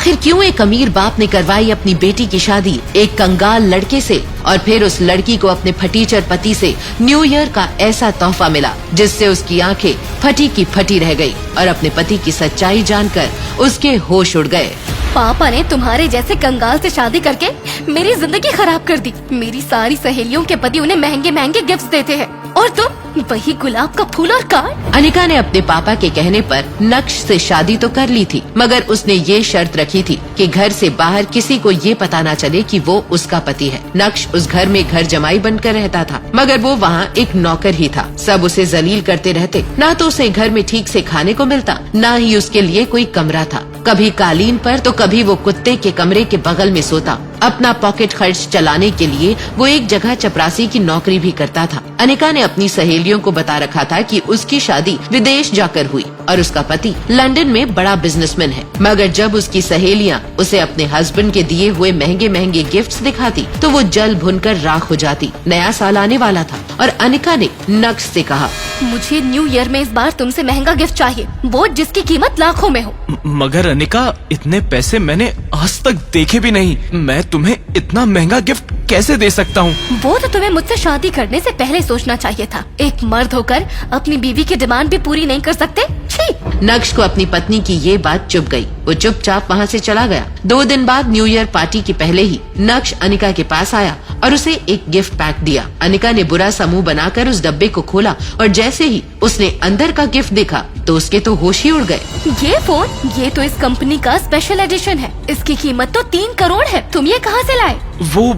आखिर क्यों एक अमीर बाप ने करवाई अपनी बेटी की शादी एक कंगाल लड़के से, और फिर उस लड़की को अपने फटीचर पति से न्यू ईयर का ऐसा तोहफा मिला जिससे उसकी आंखें फटी की फटी रह गई और अपने पति की सच्चाई जानकर उसके होश उड़ गए। पापा ने तुम्हारे जैसे कंगाल से शादी करके मेरी जिंदगी खराब कर दी। मेरी सारी सहेलियों के पति उन्हें महंगे महंगे गिफ्ट्स देते हैं और तुम वही गुलाब का फूल और कार्ड। अनिका ने अपने पापा के कहने पर नक्श से शादी तो कर ली थी, मगर उसने ये शर्त रखी थी कि घर से बाहर किसी को ये पता ना चले कि वो उसका पति है। नक्श उस घर में घर जमाई बनकर रहता था, मगर वो वहाँ एक नौकर ही था। सब उसे जलील करते रहते, ना तो उसे घर में ठीक से खाने को मिलता, ना ही उसके लिए कोई कमरा था। कभी कालीन पर तो कभी वो कुत्ते के कमरे के बगल में सोता। अपना पॉकेट खर्च चलाने के लिए वो एक जगह चपरासी की नौकरी भी करता था। अनिका ने अपनी सहेलियों को बता रखा था कि उसकी शादी विदेश जाकर हुई और उसका पति लंदन में बड़ा बिजनेसमैन है। मगर जब उसकी सहेलियां उसे अपने हस्बैंड के दिए हुए महंगे महंगे गिफ्ट्स दिखाती तो वो जल भुनकर राख हो जाती। नया साल आने वाला था और अनिका ने नक्श से कहा, मुझे न्यू ईयर में इस बार तुमसे महंगा गिफ्ट चाहिए, वो जिसकी कीमत लाखों में हो। मगर अनिका, इतने पैसे मैंने आज तक देखे भी नहीं। मैं तुम्हें इतना महंगा गिफ्ट कैसे दे सकता हूँ? वो तो तुम्हें मुझसे शादी करने से पहले सोचना चाहिए था। एक मर्द होकर अपनी बीवी की डिमांड भी पूरी नहीं कर सकते। छी! नक्श को अपनी पत्नी की ये बात चुभ गई। वो चुपचाप वहाँ से चला गया। 2 दिन बाद न्यू ईयर पार्टी के पहले ही नक्श अनिका के पास आया और उसे एक गिफ्ट पैक दिया। अनिका ने बुरा सा मुंह बनाकर उस डब्बे को खोला और जैसे ही उसने अंदर का गिफ्ट देखा तो उसके तो होश ही उड़ गए। ये फोन, ये तो इस कंपनी का स्पेशल एडिशन है। इसकी कीमत तो 3 करोड़ है। तुम ये कहाँ से लाए? वो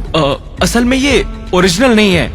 असल में ये ओरिजिनल नहीं है,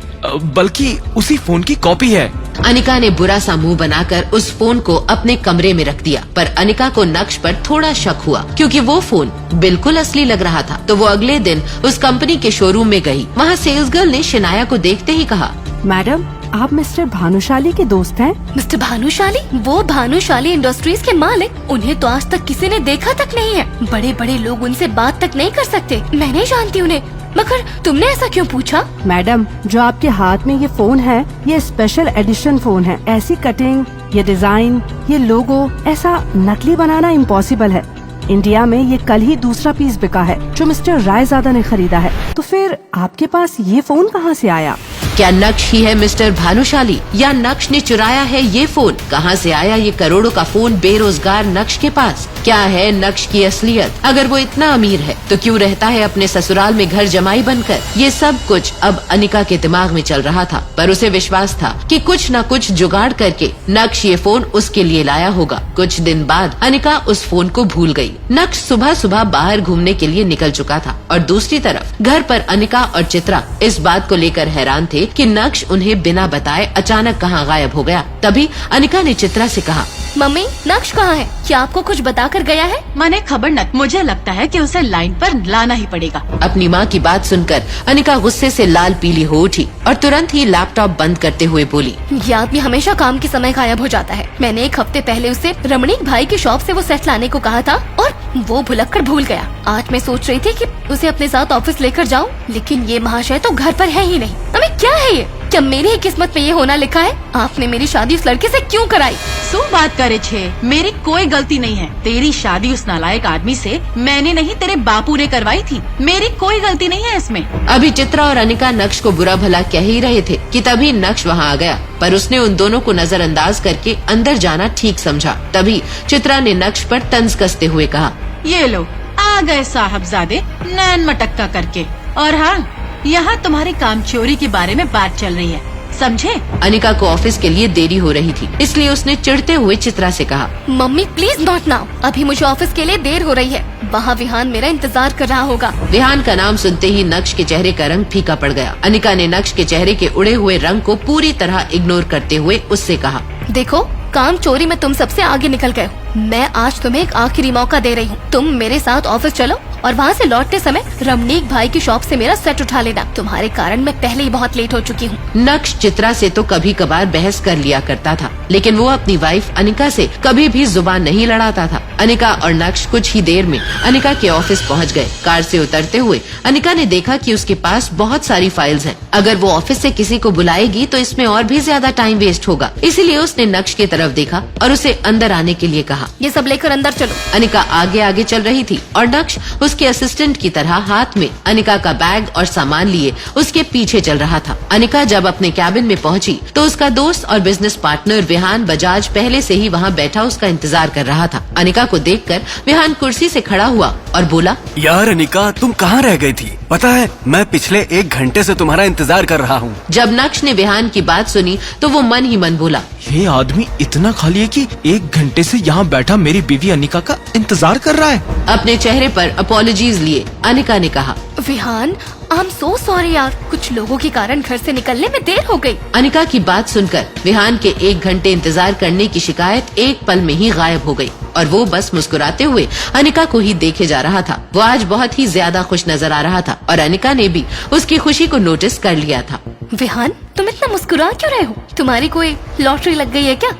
बल्कि उसी फोन की कॉपी है। अनिका ने बुरा सा मुंह बनाकर उस फोन को अपने कमरे में रख दिया, पर अनिका को नक्श पर थोड़ा शक हुआ क्योंकि वो फोन बिल्कुल असली लग रहा था। तो वो अगले दिन उस कंपनी के शोरूम में गई। वहाँ सेल्स गर्ल ने शनाया को देखते ही कहा, मैडम, आप मिस्टर भानुशाली के दोस्त हैं? मिस्टर भानुशाली? वो भानुशाली इंडस्ट्रीज के मालिक। उन्हें तो आज तक किसी ने देखा तक नहीं है। बड़े बड़े लोग उनसे बात तक नहीं कर सकते। मैं नहीं जानती उन्हें। मगर तुमने ऐसा क्यों पूछा? मैडम, जो आपके हाथ में ये फोन है, ये स्पेशल एडिशन फोन है। ऐसी कटिंग, ये डिजाइन, ये लोगो, ऐसा नकली बनाना इम्पॉसिबल है। इंडिया में ये कल ही दूसरा पीस बिका है जो मिस्टर रायजादा ने खरीदा है। तो फिर आपके पास ये फोन कहाँ से आया? क्या नक्श ही है मिस्टर भानुशाली या नक्श ने चुराया है ये फोन? कहाँ से आया ये करोड़ों का फोन बेरोजगार नक्श के पास? क्या है नक्श की असलियत? अगर वो इतना अमीर है तो क्यों रहता है अपने ससुराल में घर जमाई बनकर? ये सब कुछ अब अनिका के दिमाग में चल रहा था, पर उसे विश्वास था कि कुछ न कुछ जुगाड़ करके नक्श ये फोन उसके लिए लाया होगा। कुछ दिन बाद अनिका उस फोन को भूल गई। नक्श सुबह सुबह बाहर घूमने के लिए निकल चुका था और दूसरी तरफ घर पर अनिका और चित्रा इस बात को लेकर हैरान थे कि नक्श उन्हें बिना बताए अचानक कहाँ गायब हो गया। तभी अनिका ने चित्रा से कहा, मम्मी, नक्श कहाँ है? क्या आपको कुछ बता कर गया है? मैंने खबर न, मुझे लगता है कि उसे लाइन पर लाना ही पड़ेगा। अपनी माँ की बात सुनकर अनिका गुस्से से लाल पीली हो उठी और तुरंत ही लैपटॉप बंद करते हुए बोली, ये आदमी हमेशा काम के समय गायब हो जाता है। मैंने 1 हफ्ते पहले उसे रमणीक भाई की शॉप से वो सेट लाने को कहा था और वो भुलक्कड़ भूल गया। आज मैं सोच रही थी कि उसे अपने साथ ऑफिस लेकर जाऊं, लेकिन ये महाशय तो घर पर है ही नहीं। अबे क्या है ये? क्या मेरी ही किस्मत में ये होना लिखा है? आपने मेरी शादी उस लड़के से क्यों कराई? सो बात करे छे, मेरी कोई गलती नहीं है। तेरी शादी उस नालायक आदमी से मैंने नहीं, तेरे बापू ने करवाई थी। मेरी कोई गलती नहीं है इसमें। अभी चित्रा और अनिका नक्श को बुरा भला कह ही रहे थे कि तभी नक्श वहाँ आ गया, पर उसने उन दोनों को नजरअंदाज करके अंदर जाना ठीक समझा। तभी चित्रा ने नक्श पर तंज कसते हुए कहा, ये लो आ गए साहबजादे नैन मटक्का करके। और हाँ, यहाँ तुम्हारी कामचोरी के बारे में बात चल रही है, समझे? अनिका को ऑफिस के लिए देरी हो रही थी, इसलिए उसने चिढ़ते हुए चित्रा से कहा, मम्मी प्लीज नॉट नाउ, अभी मुझे ऑफिस के लिए देर हो रही है। वहाँ विहान मेरा इंतजार कर रहा होगा। विहान का नाम सुनते ही नक्श के चेहरे का रंग फीका पड़ गया। अनिका ने नक्श के चेहरे के उड़े हुए रंग को पूरी तरह इग्नोर करते हुए उससे कहा, देखो, काम चोरी में तुम सबसे आगे निकल गए हो। मैं आज तुम्हें एक आखिरी मौका दे रही हूँ। तुम मेरे साथ ऑफिस चलो और वहाँ से लौटते समय रमणीक भाई की शॉप से मेरा सेट उठा लेना। तुम्हारे कारण मैं पहले ही बहुत लेट हो चुकी हूँ। नक्श चित्रा से तो कभी कभार बहस कर लिया करता था, लेकिन वो अपनी वाइफ अनिका से कभी भी जुबान नहीं लड़ाता था। अनिका और नक्श कुछ ही देर में अनिका के ऑफिस पहुंच गए। कार से उतरते हुए अनिका ने देखा कि उसके पास बहुत सारी फाइल्स हैं। अगर वो ऑफिस से किसी को बुलाएगी तो इसमें और भी ज्यादा टाइम वेस्ट होगा, इसीलिए उसने नक्श की तरफ देखा और उसे अंदर आने के लिए कहा। ये सब लेकर अंदर चलो। अनिका आगे आगे चल रही थी और नक्श उसके असिस्टेंट की तरह हाथ में अनिका का बैग और सामान लिए उसके पीछे चल रहा था। अनिका जब अपने कैबिन में पहुंची तो उसका दोस्त और बिजनेस पार्टनर विहान बजाज पहले से ही वहां बैठा उसका इंतजार कर रहा था। अनिका को देखकर विहान कुर्सी से खड़ा हुआ और बोला, यार अनिका, तुम कहाँ रह गई थी? पता है मैं पिछले 1 घंटे से तुम्हारा इंतजार कर रहा हूँ। जब नक्श ने विहान की बात सुनी तो वो मन ही मन बोला, ये आदमी इतना खाली है कि 1 घंटे से यहाँ बैठा मेरी बीवी अनिका का इंतजार कर रहा है। अपने चेहरे पर अपॉलॉजीज लिए अनिका ने कहा, Vihaan, I am so sorry यार, कुछ लोगों के कारण घर से निकलने में देर हो गई। अनिका की बात सुनकर विहान के 1 घंटे इंतजार करने की शिकायत एक पल में ही गायब हो गई और वो बस मुस्कुराते हुए अनिका को ही देखे जा रहा था। वो आज बहुत ही ज्यादा खुश नजर आ रहा था और अनिका ने भी उसकी खुशी को नोटिस कर लिया था। विहान, तुम इतना मुस्कुरा क्यों रहे हो? तुम्हारी कोई लॉटरी लग गई है क्या?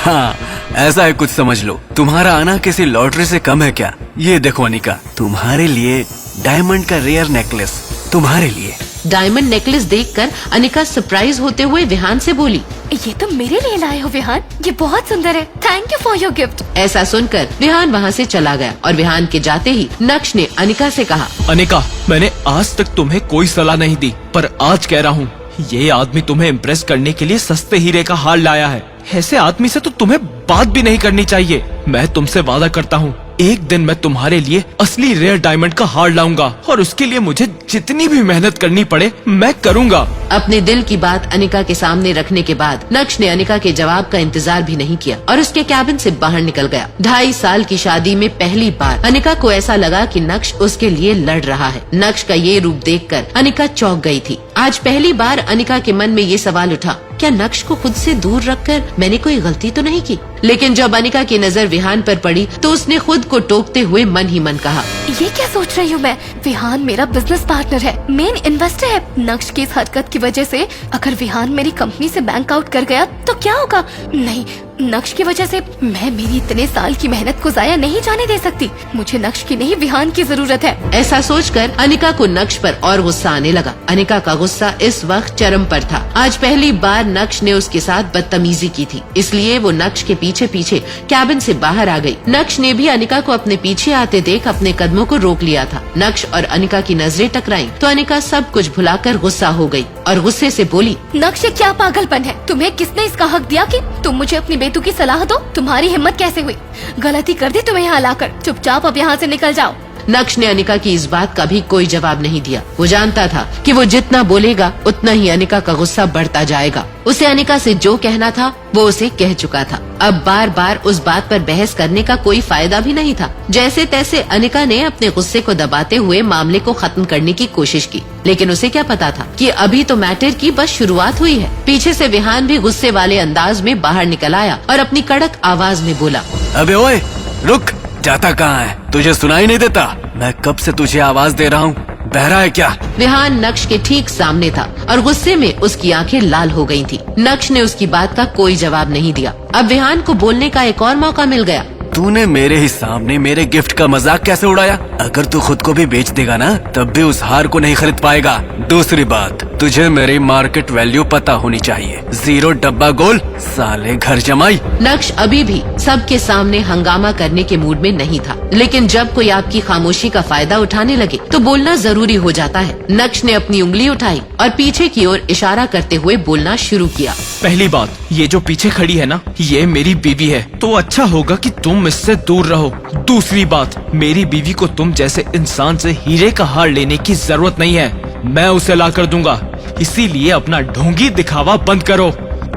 हाँ, ऐसा है कुछ समझ लो। तुम्हारा आना किसी लॉटरी से कम है क्या? ये देखो अनिका, तुम्हारे लिए डायमंड का रेयर नेकलेस, तुम्हारे लिए। डायमंड नेकलेस देखकर अनिका सरप्राइज होते हुए विहान से बोली, ये तो मेरे लिए लाए हो विहान, ये बहुत सुंदर है। Thank you for your gift. ऐसा सुनकर विहान वहाँ से चला गया और विहान के जाते ही नक्श ने अनिका से कहा, अनिका, मैंने आज तक तुम्हें कोई सलाह नहीं दी, पर आज कह रहा हूँ, ये आदमी तुम्हें इम्प्रेस करने के लिए सस्ते हीरे का हार लाया है। ऐसे आदमी से तो तुम्हें बात भी नहीं करनी चाहिए। मैं तुमसे वादा करता हूँ, एक दिन मैं तुम्हारे लिए असली रेयर डायमंड का हार लाऊंगा और उसके लिए मुझे जितनी भी मेहनत करनी पड़े मैं करूंगा। अपने दिल की बात अनिका के सामने रखने के बाद नक्श ने अनिका के जवाब का इंतजार भी नहीं किया और उसके कैबिन से बाहर निकल गया। 2.5 साल की शादी में पहली बार अनिका को ऐसा लगा कि नक्श उसके लिए लड़ रहा है। नक्श का ये रूप देखकर अनिका चौंक गई थी। आज पहली बार अनिका के मन में ये सवाल उठा, क्या नक्श को खुद से दूर रखकर मैंने कोई गलती तो नहीं की? लेकिन जब अनिका की नजर विहान पर पड़ी तो उसने खुद को टोकते हुए मन ही मन कहा, ये क्या सोच रही हूँ मैं? विहान मेरा बिजनेस पार्टनर है, मेन इन्वेस्टर है। नक्श की इस हरकत की वजह से अगर विहान मेरी कंपनी से बैंक आउट कर गया तो क्या होगा? नहीं, नक्श की वजह से मैं मेरी इतने साल की मेहनत को जाया नहीं जाने दे सकती। मुझे नक्श की नहीं, विहान की जरूरत है। ऐसा सोचकर अनिका को नक्श पर और गुस्सा आने लगा। अनिका का गुस्सा इस वक्त चरम पर था। आज पहली बार नक्श ने उसके साथ बदतमीजी की थी, इसलिए वो नक्श के पीछे पीछे कैबिन से बाहर आ गई। नक्श ने भी अनिका को अपने पीछे आते देख अपने कदमों को रोक लिया था। नक्श और अनिका की नजरें टकराईं तो अनिका सब कुछ भुलाकर गुस्सा हो गई और गुस्से से बोली, नक्श, ये क्या पागलपन है? तुम्हें किसने इसका हक दिया कि तुम मुझे अपनी बेटू की सलाह दो? तुम्हारी हिम्मत कैसे हुई? गलती कर दी तुम्हें यहाँ लाकर। चुपचाप अब यहाँ से निकल जाओ। नक्श ने अनिका की इस बात का भी कोई जवाब नहीं दिया। वो जानता था कि वो जितना बोलेगा उतना ही अनिका का गुस्सा बढ़ता जाएगा। उसे अनिका से जो कहना था वो उसे कह चुका था। अब बार बार उस बात पर बहस करने का कोई फायदा भी नहीं था। जैसे तैसे अनिका ने अपने गुस्से को दबाते हुए मामले को खत्म करने की कोशिश की, लेकिन उसे क्या पता था कि अभी तो मैटर की बस शुरुआत हुई है। पीछे से विहान भी गुस्से वाले अंदाज में बाहर निकल आया और अपनी कड़क आवाज में बोला, अबे ओए, रुक, जाता कहाँ है? तुझे सुनाई नहीं देता? मैं कब से तुझे आवाज दे रहा हूँ, बहरा है क्या? विहान नक्श के ठीक सामने था और गुस्से में उसकी आंखें लाल हो गई थी। नक्श ने उसकी बात का कोई जवाब नहीं दिया। अब विहान को बोलने का एक और मौका मिल गया। तूने मेरे ही सामने मेरे गिफ्ट का मजाक कैसे उड़ाया? अगर तू खुद को भी बेच देगा ना, तब भी उस हार को नहीं खरीद पाएगा। दूसरी बात, तुझे मेरी मार्केट वैल्यू पता होनी चाहिए। 0 डब्बा गोल, साले घर जमाई। नक्श अभी भी सबके सामने हंगामा करने के मूड में नहीं था, लेकिन जब कोई आपकी खामोशी का फायदा उठाने लगे तो बोलना जरूरी हो जाता है। नक्श ने अपनी उंगली उठाई और पीछे की ओर इशारा करते हुए बोलना शुरू किया। पहली बात, ये जो पीछे खड़ी है ना, ये मेरी बीवी है, तो अच्छा होगा कि तुम इससे दूर रहो। दूसरी बात, मेरी बीवी को तुम जैसे इंसान से हीरे का हार लेने की जरूरत नहीं है, मैं उसे ला कर दूंगा। इसीलिए अपना ढोंगी दिखावा बंद करो।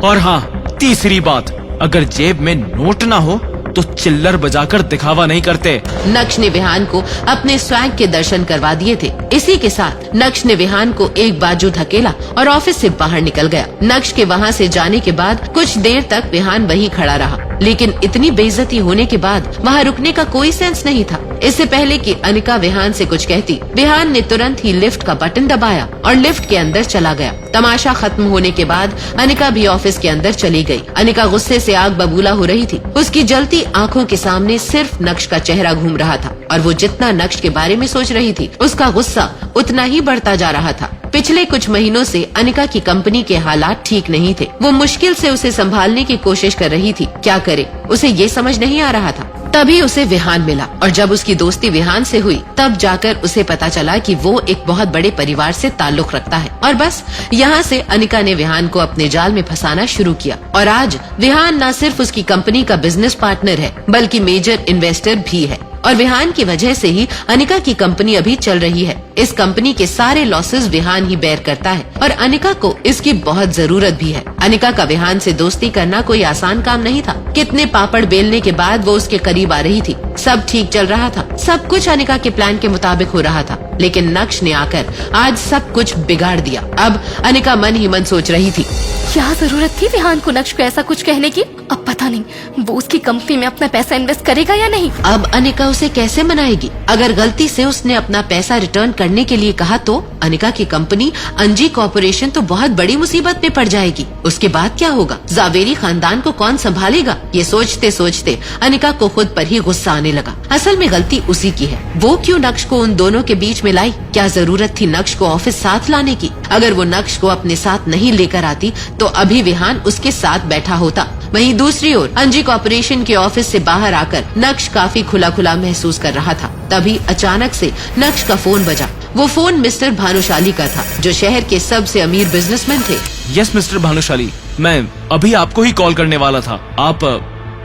और हाँ, तीसरी बात, अगर जेब में नोट ना हो तो चिल्लर बजाकर दिखावा नहीं करते। नक्श ने विहान को अपने स्वैग के दर्शन करवा दिए थे। इसी के साथ नक्श ने विहान को एक बाजू धकेला और ऑफिस से बाहर निकल गया। नक्श के वहाँ से जाने के बाद कुछ देर तक विहान वहीं खड़ा रहा। लेकिन इतनी बेइज्जती होने के बाद वहाँ रुकने का कोई सेंस नहीं था। इससे पहले कि अनिका विहान से कुछ कहती, विहान ने तुरंत ही लिफ्ट का बटन दबाया और लिफ्ट के अंदर चला गया। तमाशा खत्म होने के बाद अनिका भी ऑफिस के अंदर चली गई। अनिका गुस्से से आग बबूला हो रही थी। उसकी जलती आंखों के सामने सिर्फ नक्श का चेहरा घूम रहा था और वो जितना नक्श के बारे में सोच रही थी, उसका गुस्सा उतना ही बढ़ता जा रहा था। पिछले कुछ महीनों से अनिका की कंपनी के हालात ठीक नहीं थे। वो मुश्किल से उसे संभालने की कोशिश कर रही थी। क्या करे, उसे ये समझ नहीं आ रहा था। तभी उसे विहान मिला और जब उसकी दोस्ती विहान से हुई तब जाकर उसे पता चला कि वो एक बहुत बड़े परिवार से ताल्लुक रखता है। और बस यहाँ से अनिका ने विहान को अपने जाल में फंसाना शुरू किया। और आज विहान न सिर्फ उसकी कंपनी का बिजनेस पार्टनर है बल्कि मेजर इन्वेस्टर भी है। और विहान की वजह से ही अनिका की कंपनी अभी चल रही है। इस कंपनी के सारे लॉसेस विहान ही बेयर करता है और अनिका को इसकी बहुत जरूरत भी है। अनिका का विहान से दोस्ती करना कोई आसान काम नहीं था। कितने पापड़ बेलने के बाद वो उसके करीब आ रही थी। सब ठीक चल रहा था, सब कुछ अनिका के प्लान के मुताबिक हो रहा था, लेकिन नक्श ने आकर आज सब कुछ बिगाड़ दिया। अब अनिका मन ही मन सोच रही थी, क्या जरूरत थी विहान को नक्श को ऐसा कुछ कहने की। अब पता नहीं वो उसकी कंपनी में अपना पैसा इन्वेस्ट करेगा या नहीं। अब अनिका उसे कैसे मनाएगी। अगर गलती से उसने अपना पैसा रिटर्न करने के लिए कहा तो अनिका की कंपनी अंजी कॉर्पोरेशन तो बहुत बड़ी मुसीबत में पड़ जाएगी। उसके बाद क्या होगा, जावेरी खानदान को कौन संभालेगा। ये सोचते सोचते अनिका को खुद पर ही गुस्सा आने लगा। असल में गलती उसी की है। वो क्यों नक्श को उन दोनों के बीच में लाई। क्या जरूरत थी नक्श को ऑफिस साथ लाने की। अगर वो नक्श को अपने साथ नहीं लेकर आती तो अभी विहान उसके साथ बैठा होता। वहीं दूसरी ओर अंजी कॉर्पोरेशन के ऑफिस से बाहर आकर नक्श काफी खुला खुला महसूस कर रहा था। तभी अचानक से नक्श का फोन बजा। वो फोन मिस्टर भानुशाली का था, जो शहर के सबसे अमीर बिजनेसमैन थे। यस मिस्टर भानुशाली, मैं अभी आपको ही कॉल करने वाला था।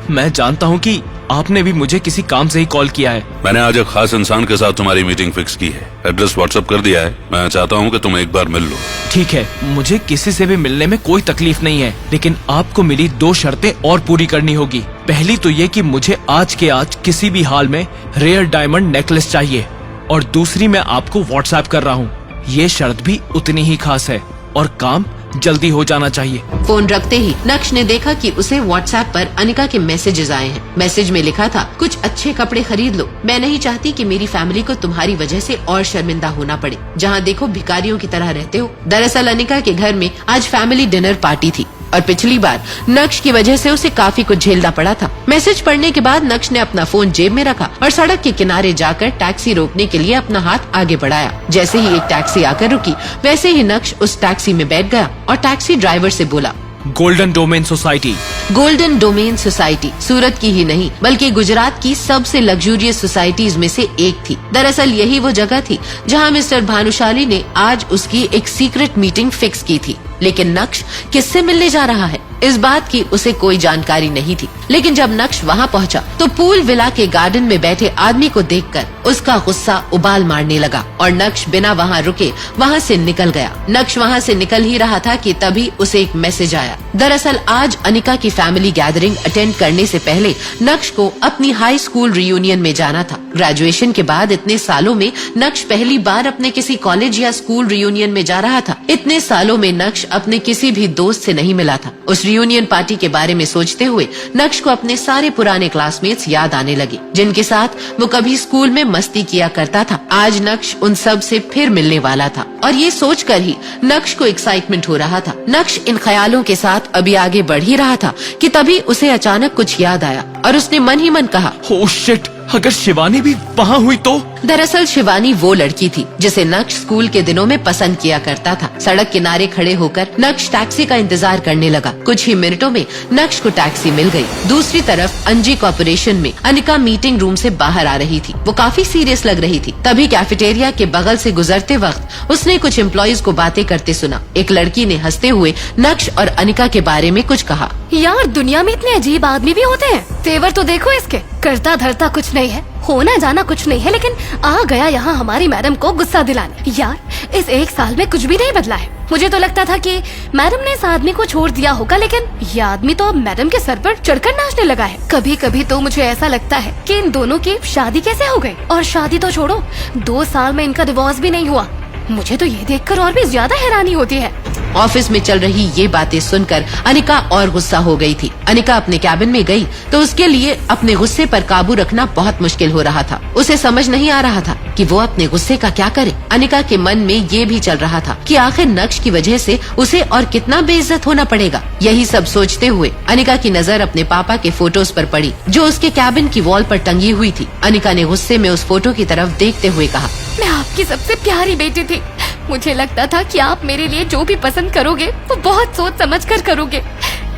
मैं जानता हूँ कि आपने भी मुझे किसी काम से ही कॉल किया है। मैंने आज एक खास इंसान के साथ तुम्हारी मीटिंग फिक्स की है। एड्रेस व्हाट्सएप कर दिया है। मैं चाहता हूँ कि तुम एक बार मिल लो। ठीक है, मुझे किसी से भी मिलने में कोई तकलीफ नहीं है, लेकिन आपको मेरी 2 शर्तें और पूरी करनी होगी। पहली तो ये कि मुझे आज के आज किसी भी हाल में रेयर डायमंड नेकलेस चाहिए, और दूसरी मैं आपको व्हाट्सएप कर रहा हूँ। ये शर्त भी उतनी ही खास है और काम जल्दी हो जाना चाहिए। फोन रखते ही नक्श ने देखा कि उसे व्हाट्सएप पर अनिका के मैसेजेस आए हैं। मैसेज में लिखा था, कुछ अच्छे कपड़े खरीद लो। मैं नहीं चाहती कि मेरी फैमिली को तुम्हारी वजह से और शर्मिंदा होना पड़े। जहाँ देखो भिखारियों की तरह रहते हो। दरअसल अनिका के घर में आज फैमिली डिनर पार्टी थी और पिछली बार नक्श की वजह से उसे काफी कुछ झेलना पड़ा था। मैसेज पढ़ने के बाद नक्श ने अपना फोन जेब में रखा और सड़क के किनारे जाकर टैक्सी रोकने के लिए अपना हाथ आगे बढ़ाया। जैसे ही एक टैक्सी आकर रुकी, वैसे ही नक्श उस टैक्सी में बैठ गया और टैक्सी ड्राइवर से बोला, golden domain society. Golden domain society Surat की ही नहीं बल्कि गुजरात की सबसे लग्जूरियस सोसाइटीज में से एक थी। दरअसल यही वो जगह थी जहां मिस्टर भानुशाली ने आज उसकी एक सीक्रेट मीटिंग फिक्स की थी। लेकिन नक्श किससे मिलने जा रहा है, इस बात की उसे कोई जानकारी नहीं थी। लेकिन जब नक्श वहाँ पहुँचा तो पूल विला के गार्डन में बैठे आदमी को देखकर उसका गुस्सा उबाल मारने लगा और नक्श बिना वहाँ रुके वहाँ से निकल गया। नक्श वहाँ से निकल ही रहा था कि तभी उसे एक मैसेज आया। दरअसल आज अनिका की फैमिली गैदरिंग अटेंड करने से पहले नक्श को अपनी हाई स्कूल रियूनियन में जाना था। ग्रेजुएशन के बाद इतने सालों में नक्श पहली बार अपने किसी कॉलेज या स्कूल रियूनियन में जा रहा था। इतने सालों में नक्श अपने किसी भी दोस्त से नहीं मिला था। उस रियूनियन पार्टी के बारे में सोचते हुए नक्श को अपने सारे पुराने क्लासमेट्स याद आने लगे, जिनके साथ वो कभी स्कूल में मस्ती किया करता था। आज नक्श उन सब से फिर मिलने वाला था और ये सोचकर ही नक्श को एक्साइटमेंट हो रहा था। नक्श इन ख्यालों के साथ अभी आगे बढ़ ही रहा था कि तभी उसे अचानक कुछ याद आया और उसने मन ही मन कहा, ओह शिट, अगर शिवानी भी वहाँ हुई तो। दरअसल शिवानी वो लड़की थी जिसे नक्श स्कूल के दिनों में पसंद किया करता था। सड़क किनारे खड़े होकर नक्श टैक्सी का इंतजार करने लगा। कुछ ही मिनटों में नक्श को टैक्सी मिल गई। दूसरी तरफ अंजी कॉर्पोरेशन में अनिका मीटिंग रूम से बाहर आ रही थी। वो काफी सीरियस लग रही थी। तभी कैफेटेरिया के बगल से गुजरते वक्त उसने कुछ एम्प्लॉइज को बातें करते सुना। एक लड़की ने हंसते हुए नक्श और अनिका के बारे में कुछ कहा। यार दुनिया में इतने अजीब आदमी भी होते हैं। तेवर तो देखो इसके, करता धरता कुछ नहीं है, होना जाना कुछ नहीं है, लेकिन आ गया यहाँ हमारी मैडम को गुस्सा दिलाने। यार इस 1 साल में कुछ भी नहीं बदला है। मुझे तो लगता था कि मैडम ने इस आदमी को छोड़ दिया होगा, लेकिन ये आदमी तो मैडम के सर पर चढ़कर नाचने लगा है। कभी कभी तो मुझे ऐसा लगता है कि इन दोनों की शादी कैसे हो गई। और शादी तो छोड़ो, 2 साल में इनका डिवोर्स भी नहीं हुआ। मुझे तो ये देखकर और भी ज्यादा हैरानी होती है। ऑफिस में चल रही ये बातें सुनकर अनिका और गुस्सा हो गई थी। अनिका अपने कैबिन में गई तो उसके लिए अपने गुस्से पर काबू रखना बहुत मुश्किल हो रहा था। उसे समझ नहीं आ रहा था कि वो अपने गुस्से का क्या करे। अनिका के मन में ये भी चल रहा था कि आखिर नक्श की वजह से उसे और कितना बेइज्जत होना पड़ेगा। यही सब सोचते हुए अनिका की नजर अपने पापा के फोटोज पर पड़ी जो उसके कैबिन की वॉल पर टंगी हुई थी। अनिका ने गुस्से में उस फोटो की तरफ देखते हुए कहा, मैं आपकी सबसे प्यारी बेटी थी। मुझे लगता था कि आप मेरे लिए जो भी पसंद करोगे वो बहुत सोच समझ कर करोगे,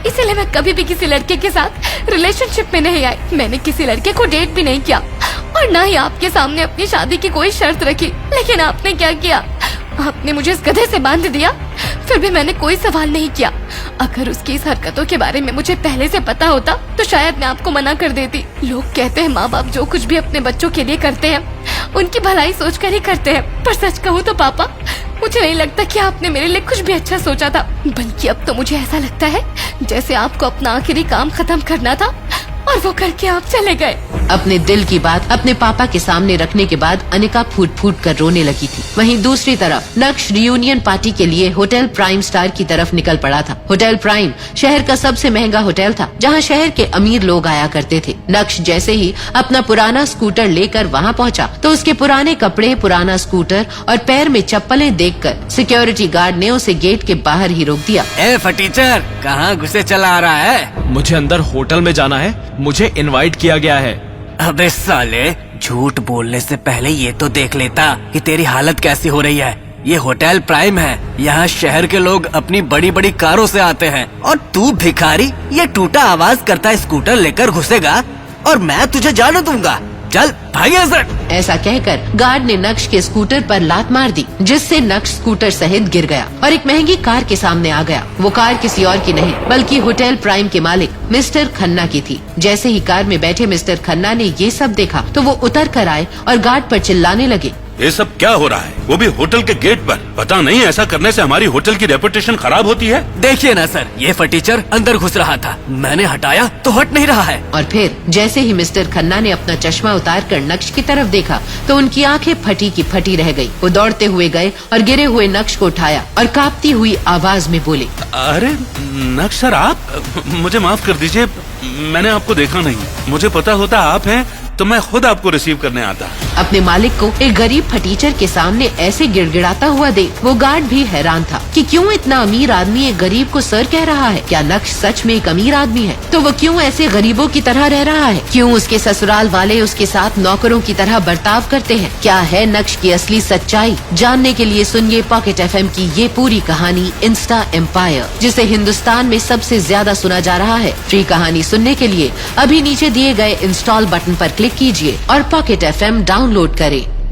इसीलिए मैं कभी भी किसी लड़के के साथ रिलेशनशिप में नहीं आई। मैंने किसी लड़के को डेट भी नहीं किया और न ही आपके सामने अपनी शादी की कोई शर्त रखी। लेकिन आपने क्या किया, आपने मुझे इस गधे से बांध दिया। फिर भी मैंने कोई सवाल नहीं किया। अगर उसकी इस हरकतों के बारे में मुझे पहले से पता होता तो शायद मैं आपको मना कर देती। लोग कहते हैं माँ बाप जो कुछ भी अपने बच्चों के लिए करते हैं उनकी भलाई सोचकर ही करते हैं, पर सच कहूँ तो पापा मुझे नहीं लगता कि आपने मेरे लिए कुछ भी अच्छा सोचा था। बल्कि अब तो मुझे ऐसा लगता है जैसे आपको अपना आखिरी काम खत्म करना था और वो करके आप चले गए। अपने दिल की बात अपने पापा के सामने रखने के बाद अनिका फूट फूट कर रोने लगी थी। वहीं दूसरी तरफ नक्श रियूनियन पार्टी के लिए होटल प्राइम स्टार की तरफ निकल पड़ा था। होटल प्राइम शहर का सबसे महंगा होटल था जहां शहर के अमीर लोग आया करते थे। नक्श जैसे ही अपना पुराना स्कूटर लेकर वहां पहुंचा तो उसके पुराने कपड़े, पुराना स्कूटर और पैर में चप्पलें देखकर सिक्योरिटी गार्ड ने उसे गेट के बाहर ही रोक दिया। ए फटीचर, कहाँ घुसे चला आ रहा है? मुझे अंदर होटल में जाना है, मुझे इनवाइट किया गया है। अबे साले, झूठ बोलने से पहले ये तो देख लेता कि तेरी हालत कैसी हो रही है। ये होटल प्राइम है, यहाँ शहर के लोग अपनी बड़ी बड़ी कारों से आते हैं और तू भिखारी ये टूटा आवाज करता स्कूटर लेकर घुसेगा और मैं तुझे जाने दूंगा। चल भाग यहाँ से। ऐसा कहकर गार्ड ने नक्श के स्कूटर पर लात मार दी जिससे नक्श स्कूटर सहित गिर गया और एक महंगी कार के सामने आ गया। वो कार किसी और की नहीं बल्कि होटल प्राइम के मालिक मिस्टर खन्ना की थी। जैसे ही कार में बैठे मिस्टर खन्ना ने ये सब देखा तो वो उतर कर आए और गार्ड पर चिल्लाने लगे, ये सब क्या हो रहा है? वो भी होटल के गेट पर। पता नहीं ऐसा करने से हमारी होटल की रेपुटेशन खराब होती है। देखिए ना सर, ये फटीचर अंदर घुस रहा था, मैंने हटाया तो हट नहीं रहा है। और फिर जैसे ही मिस्टर खन्ना ने अपना चश्मा उतार कर नक्श की तरफ देखा तो उनकी आंखें फटी की फटी रह गई। वो दौड़ते हुए गए और गिरे हुए नक्श को उठाया और कांपती हुई आवाज में बोले, अरे नक्श सर, आप मुझे माफ कर दीजिए, मैंने आपको देखा नहीं। मुझे पता होता आप हैं तो मैं खुद आपको रिसीव करने आता। अपने मालिक को एक गरीब फटीचर के सामने ऐसे गिड़गिड़ाता हुआ देख वो गार्ड भी हैरान था कि क्यों इतना अमीर आदमी एक गरीब को सर कह रहा है। क्या नक्श सच में एक अमीर आदमी है? तो वो क्यों ऐसे गरीबों की तरह रह रहा है? क्यों उसके ससुराल वाले उसके साथ नौकरों की तरह बर्ताव करते हैं? क्या है नक्श की असली सच्चाई? जानने के लिए सुनिए पॉकेट FM की ये पूरी कहानी इंस्टा एम्पायर, जिसे हिंदुस्तान में सबसे ज्यादा सुना जा रहा है। फ्री कहानी सुनने के लिए अभी नीचे दिए गए इंस्टॉल बटन पर क्लिक कीजिए और पॉकेट FM डाउनलोड करें।